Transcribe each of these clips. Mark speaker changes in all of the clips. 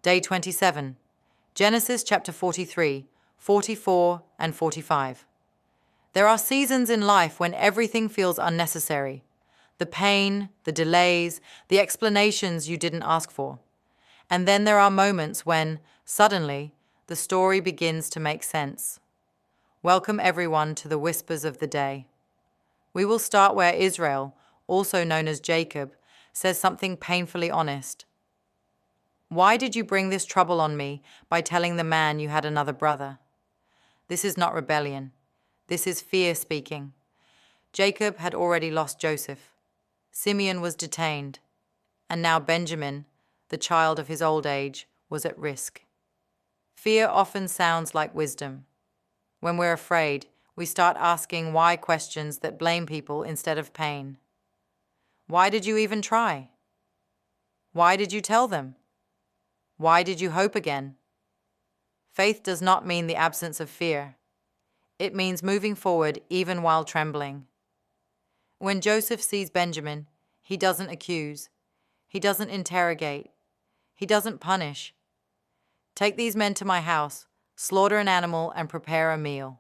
Speaker 1: Day 27. Genesis chapter 43, 44, and 45. There are seasons in life when everything feels unnecessary. The pain, the delays, the explanations you didn't ask for. And then there are moments when, suddenly, the story begins to make sense. Welcome everyone to the Whispers of the Day. We will start where Israel, also known as Jacob, says something painfully honest. Why did you bring this trouble on me by telling the man you had another brother? This is not rebellion. This is fear speaking. Jacob had already lost Joseph. Simeon was detained. And now Benjamin, the child of his old age, was at risk. Fear often sounds like wisdom. When we're afraid, we start asking why questions that blame people instead of pain. Why did you even try? Why did you tell them? Why did you hope again? Faith does not mean the absence of fear. It means moving forward even while trembling. When Joseph sees Benjamin, he doesn't accuse. He doesn't interrogate. He doesn't punish. Take these men to my house, slaughter an animal, and prepare a meal.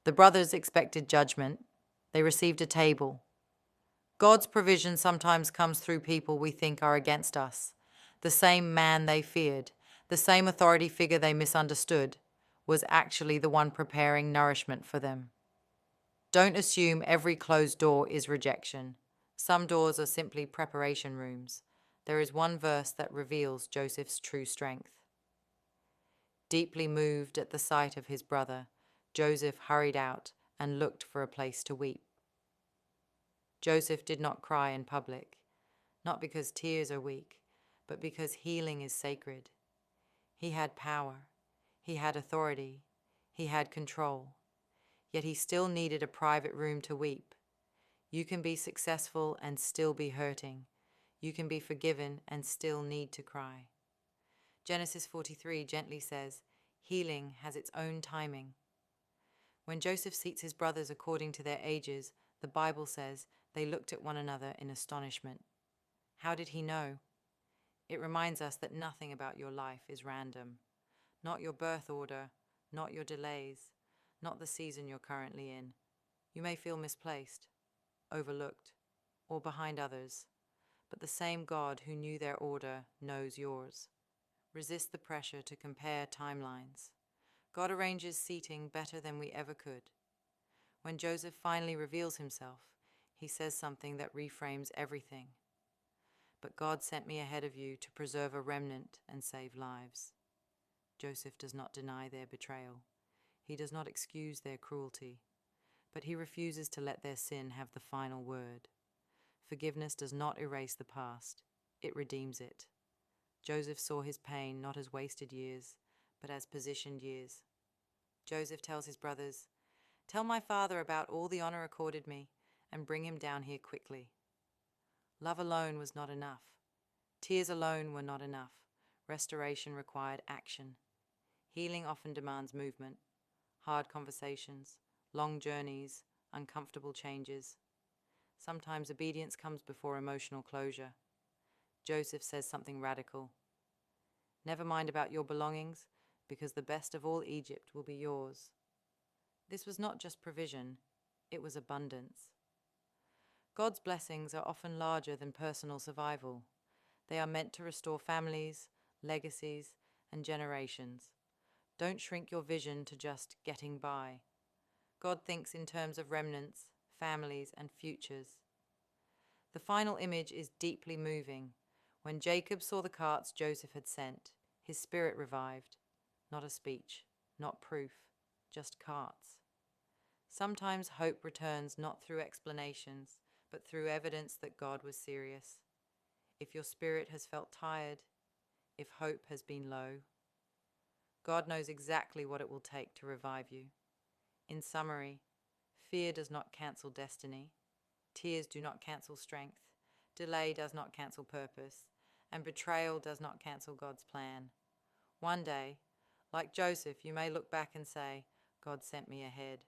Speaker 1: The brothers expected judgment. They received a table. God's provision sometimes comes through people we think are against us. The same man they feared, the same authority figure they misunderstood, was actually the one preparing nourishment for them. Don't assume every closed door is rejection. Some doors are simply preparation rooms. There is one verse that reveals Joseph's true strength. Deeply moved at the sight of his brother, Joseph hurried out and looked for a place to weep. Joseph did not cry in public, not because tears are weak, but because healing is sacred. He had power, he had authority, he had control, yet he still needed a private room to weep. You can be successful and still be hurting. You can be forgiven and still need to cry. Genesis 43 gently says, healing has its own timing. When Joseph seats his brothers according to their ages, the Bible says they looked at one another in astonishment. How did he know? It reminds us that nothing about your life is random. Not your birth order, not your delays, not the season you're currently in. You may feel misplaced, overlooked, or behind others, but the same God who knew their order knows yours. Resist the pressure to compare timelines. God arranges seating better than we ever could. When Joseph finally reveals himself, he says something that reframes everything. But God sent me ahead of you to preserve a remnant and save lives. Joseph does not deny their betrayal. He does not excuse their cruelty, but he refuses to let their sin have the final word. Forgiveness does not erase the past, it redeems it. Joseph saw his pain not as wasted years, but as positioned years. Joseph tells his brothers, "Tell my father about all the honor accorded me, and bring him down here quickly." Love alone was not enough. Tears alone were not enough. Restoration required action. Healing often demands movement, hard conversations, long journeys, uncomfortable changes. Sometimes obedience comes before emotional closure. Joseph says something radical. Never mind about your belongings, because the best of all Egypt will be yours. This was not just provision, it was abundance. God's blessings are often larger than personal survival. They are meant to restore families, legacies, and generations. Don't shrink your vision to just getting by. God thinks in terms of remnants, families, and futures. The final image is deeply moving. When Jacob saw the carts Joseph had sent, his spirit revived. Not a speech, not proof, just carts. Sometimes hope returns not through explanations, but through evidence that God was serious. If your spirit has felt tired, if hope has been low, God knows exactly what it will take to revive you. In summary, fear does not cancel destiny. Tears do not cancel strength. Delay does not cancel purpose. And betrayal does not cancel God's plan. One day, like Joseph, you may look back and say, God sent me ahead.